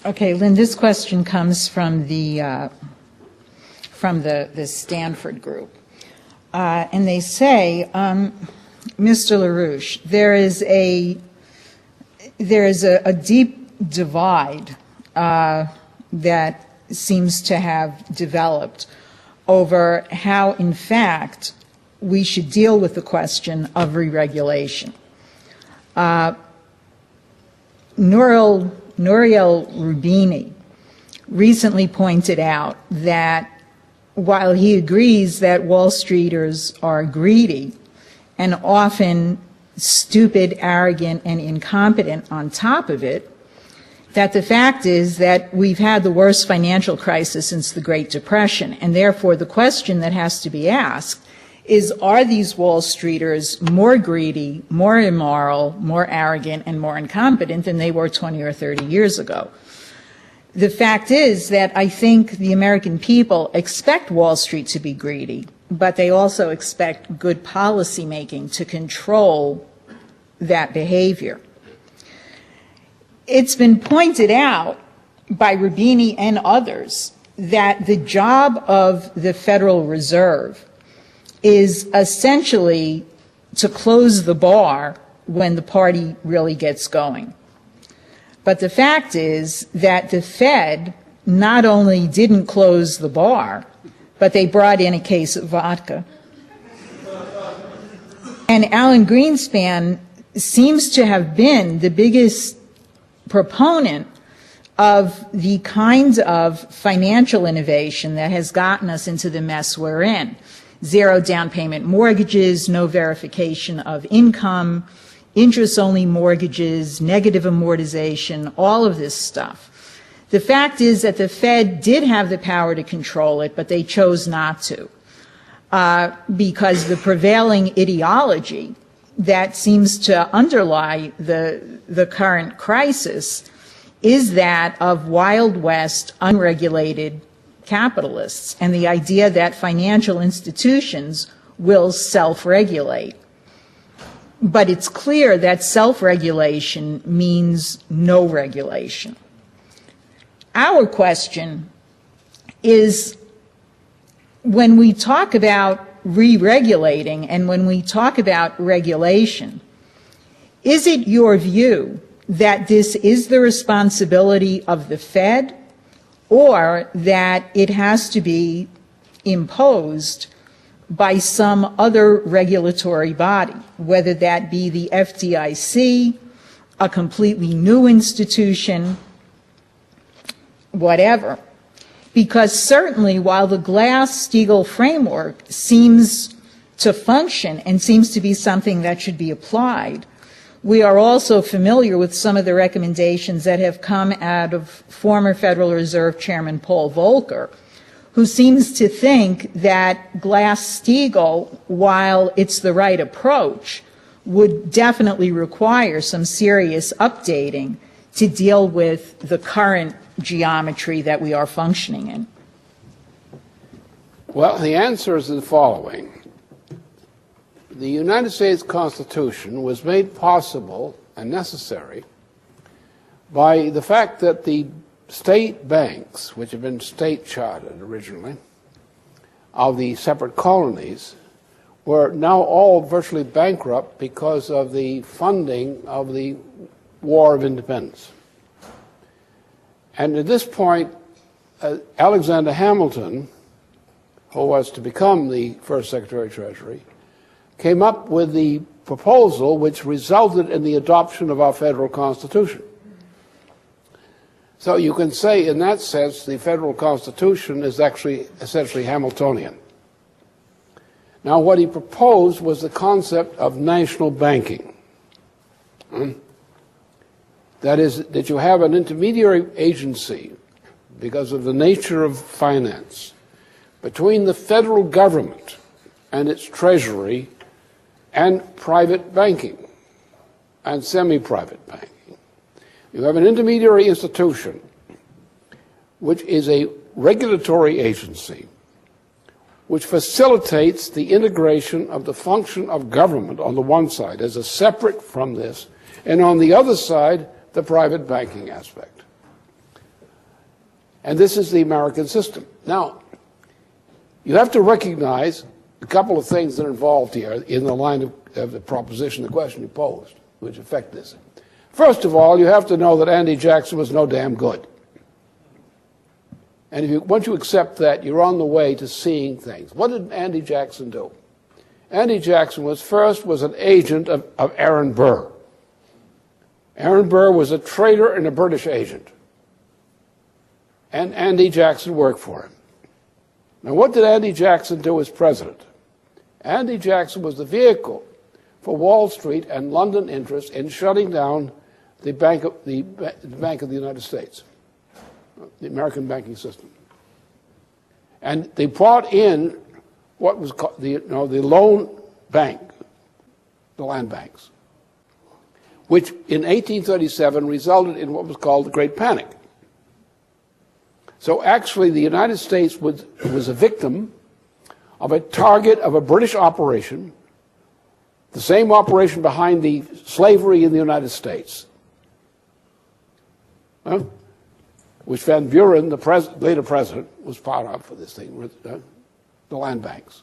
Okay, Lynn, this question comes from the Stanford group. And they say, Mr. LaRouche, there is a deep divide that seems to have developed over how, in fact, we should deal with the question of re-regulation. Nouriel Rubini recently pointed out that while he agrees that Wall Streeters are greedy and often stupid, arrogant, and incompetent on top of it, that the fact is that we've had the worst financial crisis since the Great Depression, and therefore the question that has to be asked is, are these Wall Streeters more greedy, more immoral, more arrogant, and more incompetent than they were 20 or 30 years ago? The fact is that I think the American people expect Wall Street to be greedy, but they also expect good policy making to control that behavior. It's been pointed out by Rubini and others that the job of the Federal Reserve is essentially to close the bar when the party really gets going. But the fact is that the Fed not only didn't close the bar, but they brought in a case of vodka. And Alan Greenspan seems to have been the biggest proponent of the kinds of financial innovation that has gotten us into the mess we're in. Zero down payment mortgages, no verification of income, interest-only mortgages, negative amortization, all of this stuff. The fact is that the Fed did have the power to control it, but they chose not to, because the prevailing ideology that seems to underlie the current crisis is that of Wild West, unregulated capitalists, and the idea that financial institutions will self-regulate. But it's clear that self-regulation means no regulation. Our question is, when we talk about re-regulating and when we talk about regulation, is it your view that this is the responsibility of the Fed, or that it has to be imposed by some other regulatory body, whether that be the FDIC, a completely new institution, whatever? Because certainly while the Glass-Steagall framework seems to function and seems to be something that should be applied, we are also familiar with some of the recommendations that have come out of former Federal Reserve Chairman Paul Volcker, who seems to think that Glass-Steagall, while it's the right approach, would definitely require some serious updating to deal with the current geometry that we are functioning in. Well, the answer is the following. The United States Constitution was made possible and necessary by the fact that the state banks, which had been state chartered originally, of the separate colonies, were now all virtually bankrupt because of the funding of the War of Independence. And at this point, Alexander Hamilton, who was to become the first Secretary of Treasury, came up with the proposal which resulted in the adoption of our federal Constitution. So you can say, in that sense, the federal Constitution is actually essentially Hamiltonian. Now, what he proposed was the concept of national banking. That is, that you have an intermediary agency, because of the nature of finance, between the federal government and its treasury and private banking and semi-private banking. You have an intermediary institution, which is a regulatory agency, which facilitates the integration of the function of government on the one side as a separate from this, and on the other side, the private banking aspect. And this is the American system. Now, you have to recognize a couple of things that are involved here in the line of the proposition, the question you posed, which affect this. First of all, you have to know that Andy Jackson was no damn good. And once you accept that, you're on the way to seeing things. What did Andy Jackson do? Andy Jackson was an agent of Aaron Burr. Aaron Burr was a traitor and a British agent. And Andy Jackson worked for him. Now, what did Andy Jackson do as president? Andy Jackson was the vehicle for Wall Street and London interests in shutting down the Bank of the United States, the American banking system. And they brought in what was called the loan bank, the land banks, which in 1837 resulted in what was called the Great Panic. So actually the United States was a victim of a target of a British operation, the same operation behind the slavery in the United States, which Van Buren, the later president, was part of for this thing, the land banks.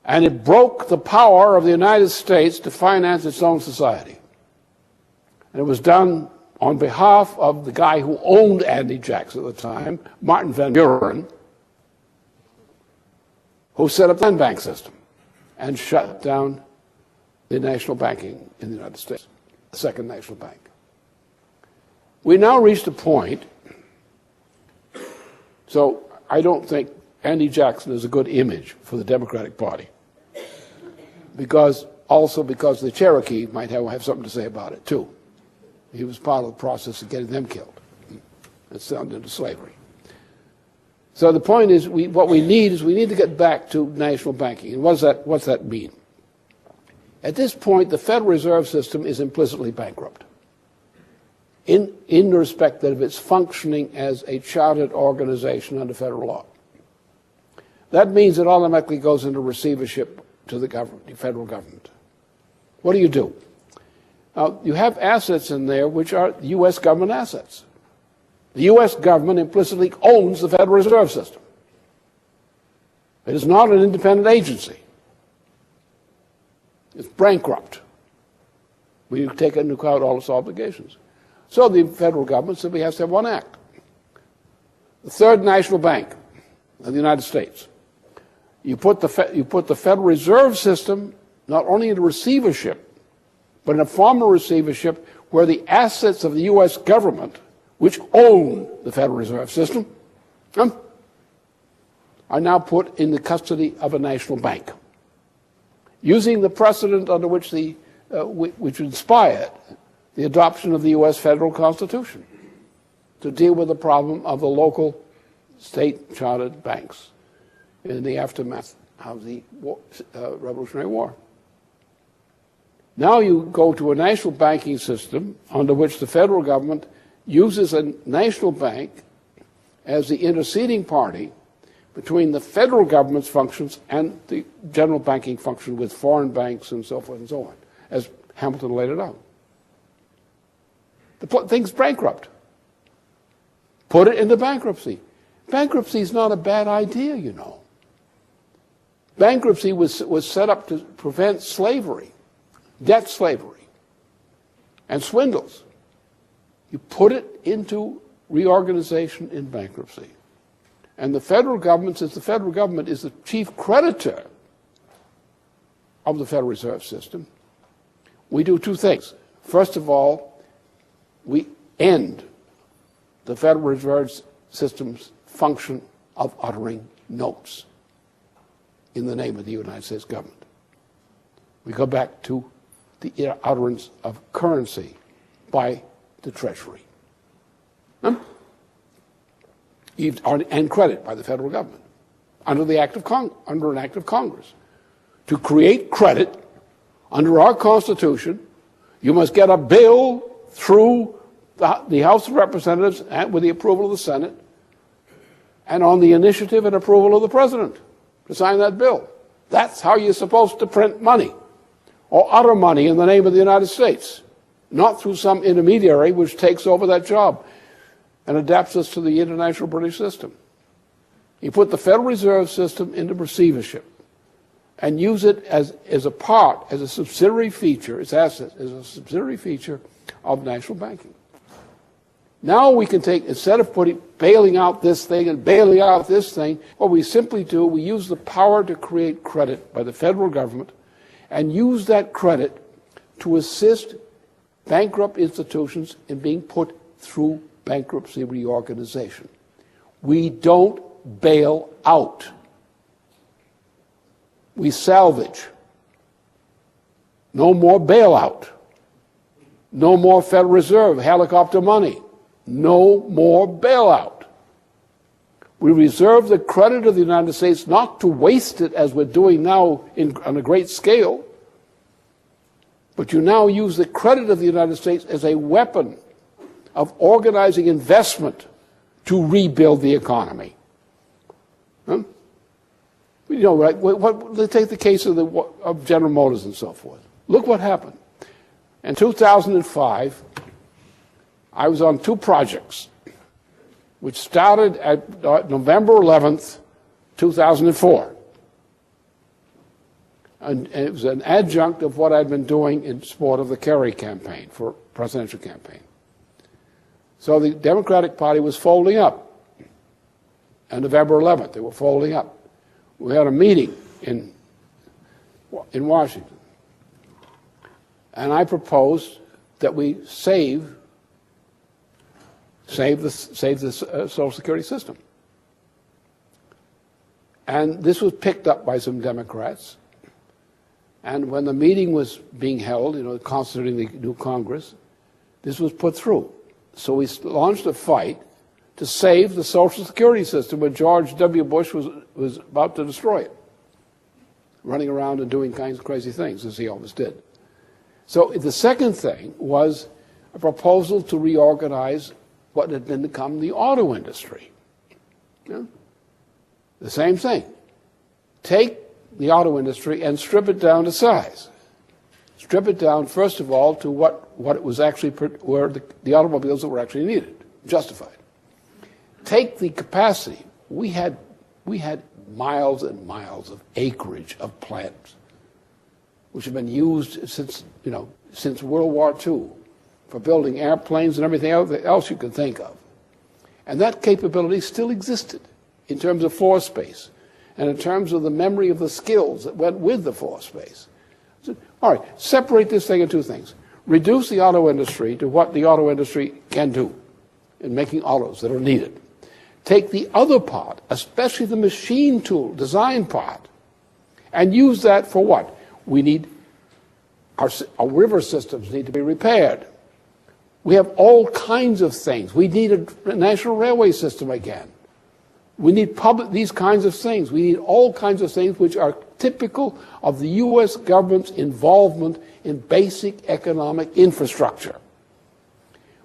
And it broke the power of the United States to finance its own society. And it was done on behalf of the guy who owned Andy Jackson at the time, Martin Van Buren, who set up the land bank system and shut down the national banking in the United States, the second national bank. We now reached a point, so I don't think Andy Jackson is a good image for the Democratic Party, because the Cherokee might have something to say about it, too. He was part of the process of getting them killed and sent into slavery. So the point is, what we need to get back to national banking. And what's that mean? At this point, the Federal Reserve System is implicitly bankrupt in respect of its functioning as a chartered organization under federal law. That means it automatically goes into receivership to the government, the federal government. What do you do? Now, you have assets in there which are U.S. government assets. The U.S. government implicitly owns the Federal Reserve System. It is not an independent agency. It's bankrupt. We take into account all its obligations. So the federal government simply has to have one act. The Third National Bank of the United States. You put the Federal Reserve System not only into receivership, but in a form of receivership where the assets of the U.S. government, which own the Federal Reserve System, are now put in the custody of a national bank, using the precedent under which which inspired the adoption of the U.S. federal Constitution to deal with the problem of the local state-chartered banks in the aftermath of the Revolutionary War. Now you go to a national banking system under which the federal government uses a national bank as the interceding party between the federal government's functions and the general banking function with foreign banks and so forth and so on, as Hamilton laid it out. The thing's bankrupt. Put it into bankruptcy. Bankruptcy is not a bad idea, you know. Bankruptcy was set up to prevent slavery, debt slavery, and swindles. You put it into reorganization in bankruptcy. And the federal government, since the federal government is the chief creditor of the Federal Reserve System, we do two things. First of all, we end the Federal Reserve System's function of uttering notes in the name of the United States government. We go back to the utterance of currency by the Treasury. And credit by the federal government under an act of Congress. To create credit under our Constitution, you must get a bill through the House of Representatives and with the approval of the Senate and on the initiative and approval of the President to sign that bill. That's how you're supposed to print money or utter money in the name of the United States, not through some intermediary which takes over that job. and adapts us to the international British system. He put the Federal Reserve System into receivership and use it as a subsidiary feature, its assets, as a subsidiary feature of national banking. Now we can take, instead of bailing out this thing and bailing out this thing, what we simply do, we use the power to create credit by the federal government and use that credit to assist bankrupt institutions in being put through bankruptcy reorganization. We don't bail out. We salvage. No more bailout. No more Federal Reserve helicopter money. No more bailout. We reserve the credit of the United States not to waste it as we're doing now on a great scale, but you now use the credit of the United States as a weapon of organizing investment to rebuild the economy. Huh? You know, right, let's take the case of General Motors and so forth. Look what happened. In 2005, I was on two projects, which started at November 11th, 2004. And it was an adjunct of what I'd been doing in support of the Kerry campaign, for presidential campaign. So the Democratic Party was folding up. On November 11th, they were folding up. We had a meeting in Washington. And I proposed that we save the Social Security system. And this was picked up by some Democrats. And when the meeting was being held, constituting the new Congress, this was put through. So we launched a fight to save the Social Security system when George W. Bush was about to destroy it, running around and doing kinds of crazy things, as he always did. So the second thing was a proposal to reorganize what had become the auto industry. The same thing. Take the auto industry and strip it down to size. Strip it down, first of all, to what it was actually, where the automobiles that were actually needed, justified. Take the capacity. We had miles and miles of acreage of plants, which have been used since World War II for building airplanes and everything else you could think of. And that capability still existed in terms of floor space and in terms of the memory of the skills that went with the floor space. So, all right, separate this thing into two things. Reduce the auto industry to what the auto industry can do in making autos that are needed. Take the other part, especially the machine tool design part, and use that for what? We need, our river systems need to be repaired. We have all kinds of things. We need a national railway system again. We need these kinds of things. We need all kinds of things which are typical of the U.S. government's involvement in basic economic infrastructure.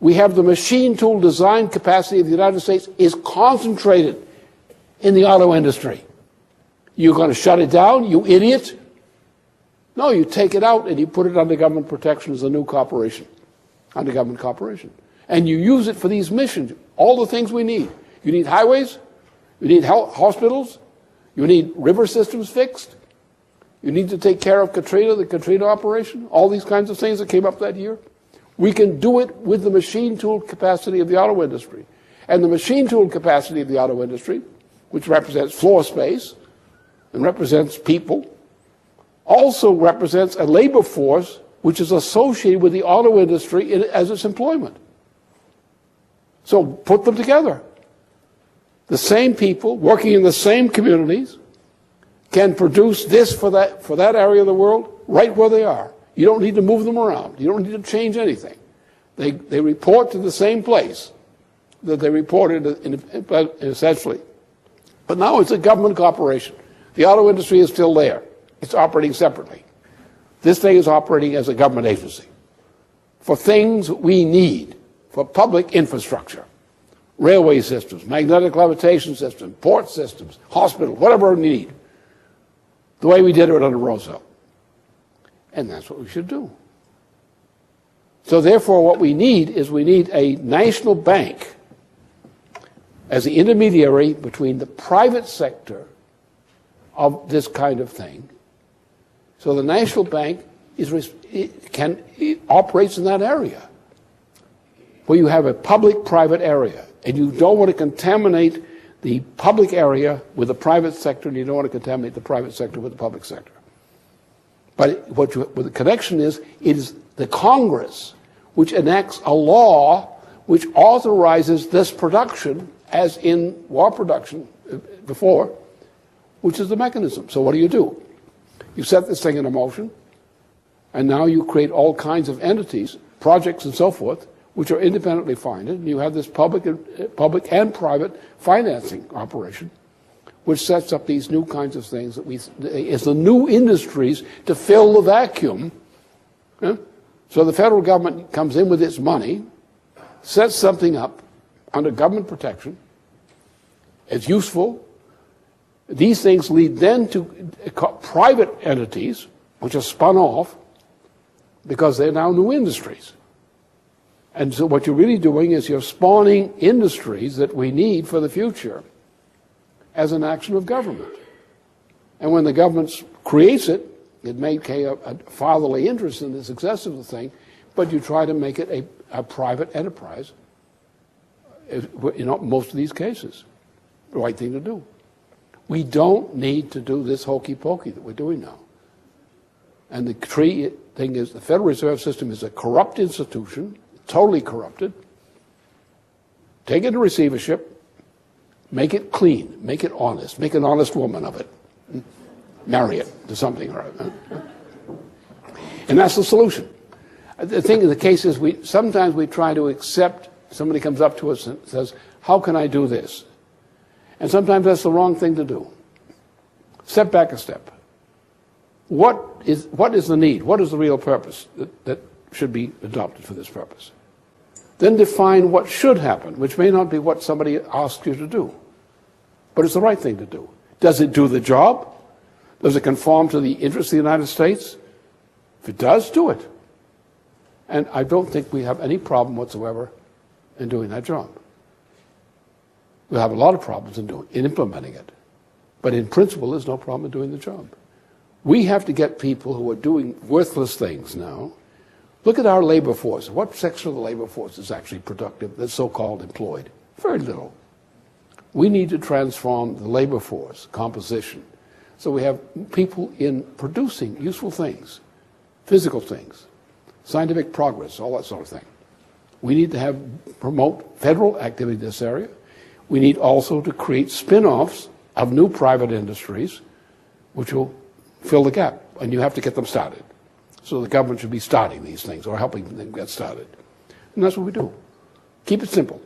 We have the machine tool design capacity of the United States is concentrated in the auto industry. You're going to shut it down, you idiot? No, you take it out and you put it under government protection as a new corporation, under government corporation. And you use it for these missions, all the things we need. You need highways, you need hospitals, you need river systems fixed, you need to take care of the Katrina operation, all these kinds of things that came up that year. We can do it with the machine tool capacity of the auto industry. And the machine tool capacity of the auto industry, which represents floor space and represents people, also represents a labor force which is associated with the auto industry as its employment. So put them together. The same people working in the same communities can produce this for that area of the world right where they are. You don't need to move them around. You don't need to change anything. They report to the same place that they reported essentially. But now it's a government corporation. The auto industry is still there. It's operating separately. This thing is operating as a government agency for things we need, for public infrastructure, railway systems, magnetic levitation systems, port systems, hospitals, whatever we need, the way we did it under Roosevelt. And that's what we should do. So therefore, what we need is a national bank as the intermediary between the private sector of this kind of thing. So the National Bank operates in that area, where you have a public-private area, and you don't want to contaminate the public area with the private sector, and you don't want to contaminate the private sector with the public sector. But what the connection is, it is the Congress which enacts a law which authorizes this production, as in war production before, which is the mechanism. So what do? You set this thing into motion, and now you create all kinds of entities, projects and so forth, which are independently funded, and you have this public and private financing operation, which sets up these new kinds of things that is the new industries to fill the vacuum. Yeah? So the federal government comes in with its money, sets something up under government protection. It's useful. These things lead then to private entities, which are spun off because they're now new industries. And so what you're really doing is you're spawning industries that we need for the future as an action of government. And when the government creates it, it may take a fatherly interest in the success of the thing, but you try to make it a private enterprise in most of these cases. The right thing to do. We don't need to do this hokey pokey that we're doing now. And the key thing is the Federal Reserve System is a corrupt institution, totally corrupted. Take it to receivership, make it clean, make it honest, make an honest woman of it. Marry it to something or other. And that's the solution. The case is sometimes we try to accept, somebody comes up to us and says, how can I do this? And sometimes that's the wrong thing to do. Step back a step. What is the need? What is the real purpose that should be adopted for this purpose? Then define what should happen, which may not be what somebody asks you to do. But it's the right thing to do. Does it do the job? Does it conform to the interests of the United States? If it does, do it. And I don't think we have any problem whatsoever in doing that job. We'll have a lot of problems in implementing it. But in principle, there's no problem in doing the job. We have to get people who are doing worthless things now. Look at our labor force. What section of the labor force is actually productive, that's so-called employed? Very little. We need to transform the labor force composition so we have people in producing useful things, physical things, scientific progress, all that sort of thing. We need to promote federal activity in this area. We need also to create spin-offs of new private industries which will fill the gap, and you have to get them started. So the government should be starting these things or helping them get started. And that's what we do. Keep it simple.